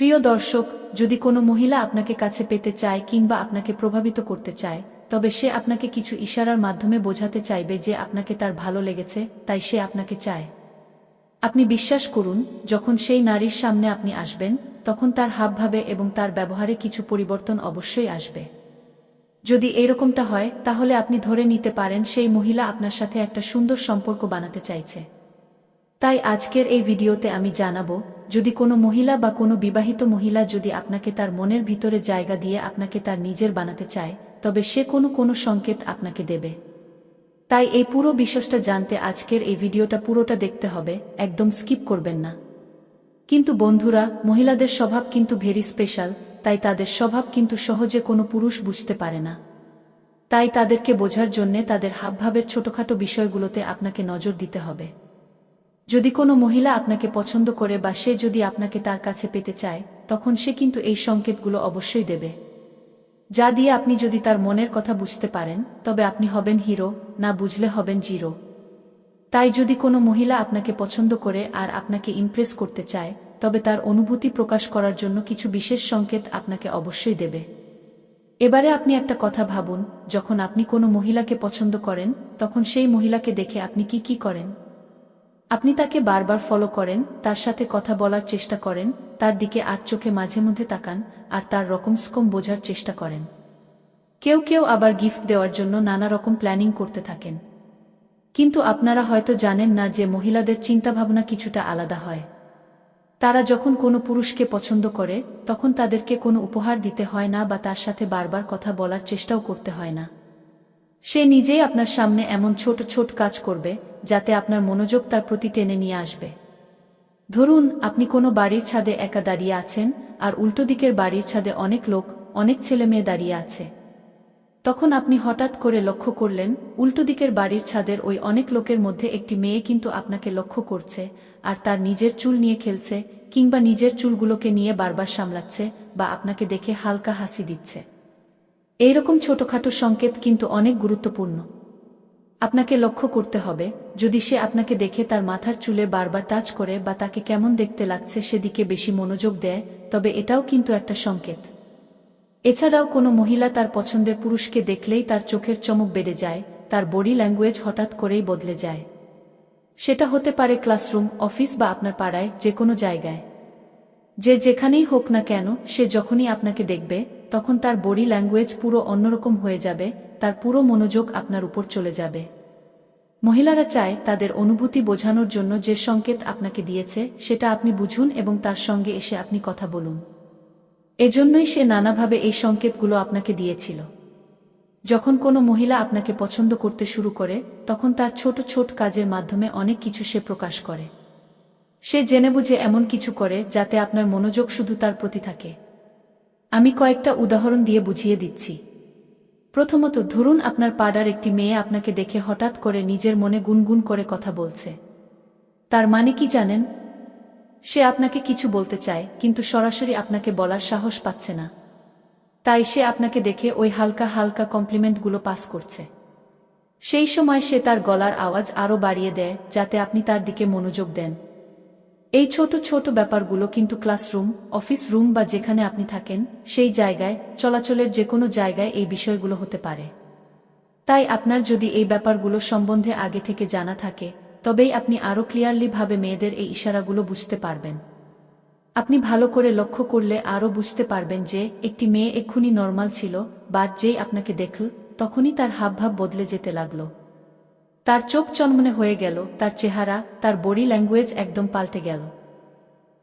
প্রিয় দর্শক, যদি কোনো মহিলা আপনাকে কাছে পেতে চায় কিংবা আপনাকে প্রভাবিত করতে চায়, তবে সে আপনাকে কিছু ইশারার মাধ্যমে বোঝাতে চাইবে যে আপনাকে তার ভালো লেগেছে, তাই সে আপনাকে চায়। আপনি বিশ্বাস করুন, যখন সেই নারীর সামনে আপনি আসবেন, তখন তার হাবভাবে এবং তার ব্যবহারে কিছু পরিবর্তন অবশ্যই আসবে। যদি এরকমটা হয়, তাহলে আপনি ধরে নিতে পারেন সেই মহিলা আপনার সাথে একটা সুন্দর সম্পর্ক বানাতে চাইছে। তাই আজকের এই ভিডিওতে আমি জানাবো, যদি কোনো মহিলা বা কোনো বিবাহিত মহিলা যদি আপনাকে তার মনের ভিতরে জায়গা দিয়ে আপনাকে তার নিজের বানাতে চায়, তবে সে কোনো সংকেত আপনাকে দেবে। তাই এই পুরো বিষয়টা জানতে আজকের এই ভিডিওটা পুরোটা দেখতে হবে, একদম স্কিপ করবেন না। কিন্তু বন্ধুরা, মহিলাদের স্বভাব কিন্তু ভেরি স্পেশাল, তাই তাদের স্বভাব কিন্তু সহজে কোনো পুরুষ বুঝতে পারে না। তাই তাদেরকে বোঝার জন্যে তাদের হাবভাবের ছোটখাটো বিষয়গুলোতে আপনাকে নজর দিতে হবে। যদি কোনো মহিলা আপনাকে পছন্দ করে বা সে যদি আপনাকে তার কাছে পেতে চায়, তখন সে কিন্তু এই সংকেতগুলো অবশ্যই দেবে, যা দিয়ে আপনি যদি তার মনের কথা বুঝতে পারেন, তবে আপনি হবেন হিরো, না বুঝলে হবেন জিরো। তাই যদি কোনো মহিলা আপনাকে পছন্দ করে আর আপনাকে ইমপ্রেস করতে চায়, তবে তার অনুভূতি প্রকাশ করার জন্য কিছু বিশেষ সংকেত আপনাকে অবশ্যই দেবে। এবারে আপনি একটা কথা ভাবুন, যখন আপনি কোনো মহিলাকে পছন্দ করেন, তখন সেই মহিলাকে দেখে আপনি কি করেন? আপনি তাকে বারবার ফলো করেন, তার সাথে কথা বলার চেষ্টা করেন, তার দিকে আর চোখে মাঝে মধ্যে তাকান, আর তার রকমসকম বোঝার চেষ্টা করেন। কেউ আবার গিফট দেওয়ার জন্য নানা রকম প্ল্যানিং করতে থাকেন। কিন্তু আপনারা হয়তো জানেন না যে মহিলাদের চিন্তাভাবনা কিছুটা আলাদা হয়। তারা যখন কোনো পুরুষকে পছন্দ করে, তখন তাদেরকে কোনো উপহার দিতে হয় না বা তার সাথে বারবার কথা বলার চেষ্টাও করতে হয় না। সে নিজেই আপনার সামনে এমন ছোট কাজ করবে, যাতে আপনার মনোযোগ তার প্রতি টেনে নিয়ে আসবে। ধরুন, আপনি কোনো বাড়ির ছাদে একা দাঁড়িয়ে আছেন, আর উল্টো দিকের বাড়ির ছাদে অনেক লোক, অনেক ছেলেমেয়ে দাঁড়িয়ে আছে। তখন আপনি হঠাৎ করে লক্ষ্য করলেন, উল্টো দিকের বাড়ির ছাদের ওই অনেক লোকের মধ্যে একটি মেয়ে কিন্তু আপনাকে লক্ষ্য করছে, আর তার নিজের চুল নিয়ে খেলছে, কিংবা নিজের চুলগুলোকে নিয়ে বারবার সামলাচ্ছে, বা আপনাকে দেখে হালকা হাসি দিচ্ছে। এইরকম ছোটখাটো সংকেত কিন্তু অনেক গুরুত্বপূর্ণ। আপনাকে লক্ষ্য করতে হবে, যদি সে আপনাকে দেখে তার মাথার চুলে বারবার টাচ করে বা তাকে কেমন দেখতে লাগছে সেদিকে বেশি মনোযোগ দেয়, তবে এটাও কিন্তু একটা সংকেত। এছাড়াও কোনো মহিলা তার পছন্দের পুরুষকে দেখলেই তার চোখের চমক বেড়ে যায়, তার বডি ল্যাঙ্গুয়েজ হঠাৎ করেই বদলে যায়। সেটা হতে পারে ক্লাসরুম, অফিস বা আপনার পাড়ায়, যে কোনো জায়গায়। যে যেখানেই হোক না কেন, সে যখনই আপনাকে দেখবে, তখন তার বডি ল্যাঙ্গুয়েজ পুরো অন্যরকম হয়ে যাবে, তার পুরো মনোযোগ আপনার উপর চলে যাবে। মহিলারা চায় তাদের অনুভূতি বোঝানোর জন্য যে সংকেত আপনাকে দিয়েছে সেটা আপনি বুঝুন এবং তার সঙ্গে এসে আপনি কথা বলুন। এজন্যই সে নানাভাবে এই সংকেতগুলো আপনাকে দিয়েছিল। যখন কোনো মহিলা আপনাকে পছন্দ করতে শুরু করে, তখন তার ছোট কাজের মাধ্যমে অনেক কিছু সে প্রকাশ করে। সে জেনে বুঝে এমন কিছু করে যাতে আপনার মনোযোগ শুধু তার প্রতি থাকে। আমি কয়েকটা উদাহরণ দিয়ে বুঝিয়ে দিচ্ছি। প্রথমত, ধরুন আপনার পাড়ার একটি মেয়ে আপনাকে দেখে হঠাৎ করে নিজের মনে গুনগুন করে কথা বলছে। তার মানে কি জানেন? সে আপনাকে কিছু বলতে চায়, কিন্তু সরাসরি আপনাকে বলার সাহস পাচ্ছে না। তাই সে আপনাকে দেখে ওই হালকা কমপ্লিমেন্টগুলো পাস করছে। সেই সময় সে তার গলার আওয়াজ আরও বাড়িয়ে দেয়, যাতে আপনি তার দিকে মনোযোগ দেন। এই ছোট ব্যাপারগুলো কিন্তু ক্লাসরুম, অফিস রুম বা যেখানে আপনি থাকেন, সেই জায়গায়, চলাচলের যে কোনো জায়গায় এই বিষয়গুলো হতে পারে। তাই আপনার যদি এই ব্যাপারগুলো সম্বন্ধে আগে থেকে জানা থাকে, তবেই আপনি আরও ক্লিয়ারলি ভাবে মেয়েদের এই ইশারাগুলো বুঝতে পারবেন। আপনি ভালো করে লক্ষ্য করলে আরও বুঝতে পারবেন যে একটি মেয়ে এক্ষুনি নর্মাল ছিল, বা যেই আপনাকে দেখল, তখনই তার হাবভাব বদলে যেতে লাগল। তার চোখ চনমনে হয়ে গেল, তার চেহারা, তার বডি ল্যাঙ্গুয়েজ একদম পাল্টে গেল।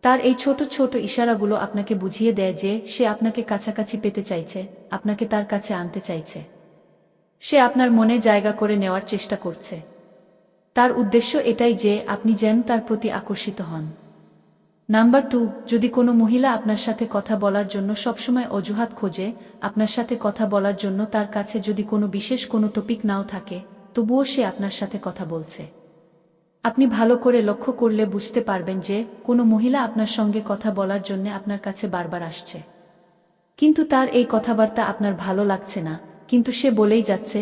তার এই ছোট ইশারাগুলো আপনাকে বুঝিয়ে দেয় যে সে আপনাকে কাছাকাছি পেতে চাইছে, আপনাকে তার কাছে আনতে চাইছে। সে আপনার মনে জায়গা করে নেওয়ার চেষ্টা করছে। তার উদ্দেশ্য এটাই যে আপনি যেন তার প্রতি আকর্ষিত হন। নাম্বার 2, যদি কোনো মহিলা আপনার সাথে কথা বলার জন্য সবসময় অজুহাত খোঁজে, আপনার সাথে কথা বলার জন্য তার কাছে যদি কোনো বিশেষ কোনো টপিক নাও থাকে, তবুও সে আপনার সাথে কথা বলছে। আপনি ভালো করে লক্ষ্য করলে বুঝতে পারবেন যে কোনো মহিলা আপনার সঙ্গে কথা বলার জন্য আপনার কাছে বারবার আসছে। কিন্তু তার এই কথাবার্তা আপনার ভালো লাগছে না, কিন্তু সে বলেই যাচ্ছে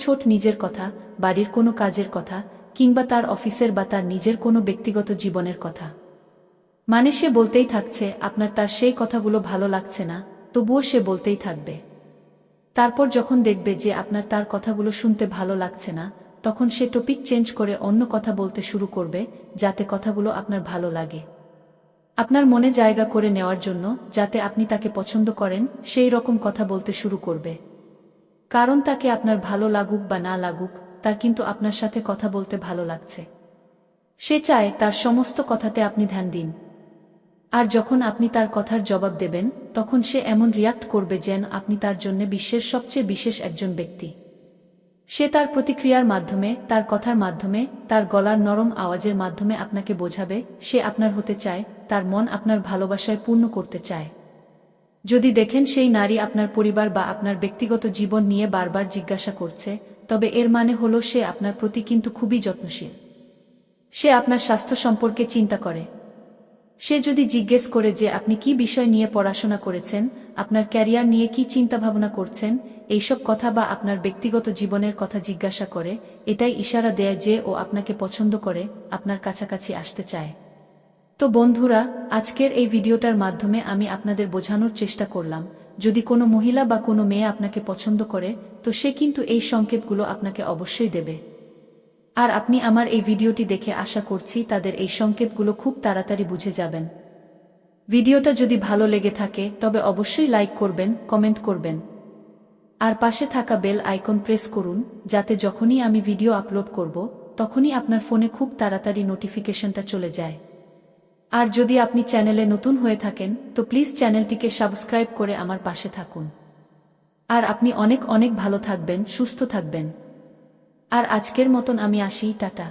ছোট নিজের কথা, বাড়ির কোনো কাজের কথা, কিংবা তার অফিসের বা তার নিজের কোনো ব্যক্তিগত জীবনের কথা। মানে সে বলতেই থাকছে, আপনার তার সেই কথাগুলো ভালো লাগছে না, তবুও সে বলতেই থাকবে। তারপর যখন দেখবে যে আপনার তার কথাগুলো শুনতে ভালো লাগছে না, তখন সে টপিক চেঞ্জ করে অন্য কথা বলতে শুরু করবে, যাতে কথাগুলো আপনার ভালো লাগে। আপনার মনে জায়গা করে নেওয়ার জন্য, যাতে আপনি তাকে পছন্দ করেন, সেই রকম কথা বলতে শুরু করবে। কারণ তাকে আপনার ভালো লাগুক বা না লাগুক, তার কিন্তু আপনার সাথে কথা বলতে ভালো লাগছে। সে চায় তার সমস্ত কথাতে আপনি ধ্যান দিন। আর যখন আপনি তার কথার জবাব দেবেন, তখন সে এমন রিয়াক্ট করবে যেন আপনি তার জন্য বিশ্বের সবচেয়ে বিশেষ একজন ব্যক্তি। সে তার প্রতিক্রিয়ার মাধ্যমে, তার কথার মাধ্যমে, তার গলার নরম আওয়াজের মাধ্যমে আপনাকে বোঝাবে সে আপনার হতে চায়, তার মন আপনার ভালোবাসায় পূর্ণ করতে চায়। যদি দেখেন সেই নারী আপনার পরিবার বা আপনার ব্যক্তিগত জীবন নিয়ে বারবার জিজ্ঞাসা করছে, তবে এর মানে হলো সে আপনার প্রতি কিন্তু খুবই যত্নশীল। সে আপনার স্বাস্থ্য সম্পর্কে চিন্তা করে। সে যদি জিজ্ঞেস করে যে আপনি কি বিষয় নিয়ে পড়াশোনা করেছেন, আপনার ক্যারিয়ার নিয়ে কি চিন্তাভাবনা করছেন, এইসব কথা বা আপনার ব্যক্তিগত জীবনের কথা জিজ্ঞাসা করে, এটাই ইশারা দেয় যে ও আপনাকে পছন্দ করে, আপনার কাছাকাছি আসতে চায়। তো বন্ধুরা, আজকের এই ভিডিওটার মাধ্যমে আমি আপনাদের বোঝানোর চেষ্টা করলাম, যদি কোনো মহিলা বা কোনো মেয়ে আপনাকে পছন্দ করে, তো সে কিন্তু এই সংকেতগুলো আপনাকে অবশ্যই দেবে। আর আপনি আমার এই ভিডিওটি দেখে আশা করছি তাদের এই সংকেতগুলো খুব তাড়াতাড়ি বুঝে যাবেন। ভিডিওটা যদি ভালো লেগে থাকে তবে অবশ্যই লাইক করবেন, কমেন্ট করবেন। আর পাশে থাকা বেল আইকন প্রেস করুন, যাতে যখনই আমি ভিডিও আপলোড করব, তখনই আপনার ফোনে খুব তাড়াতাড়ি নোটিফিকেশনটা চলে যায়। আর যদি আপনি চ্যানেলে নতুন হয়ে থাকেন, তো প্লিজ চ্যানেলটিকে সাবস্ক্রাইব করে আমার পাশে থাকুন। আর আপনি অনেক অনেক ভালো থাকবেন, সুস্থ থাকবেন। আর আজকের মতন আমি আসি, টাটা।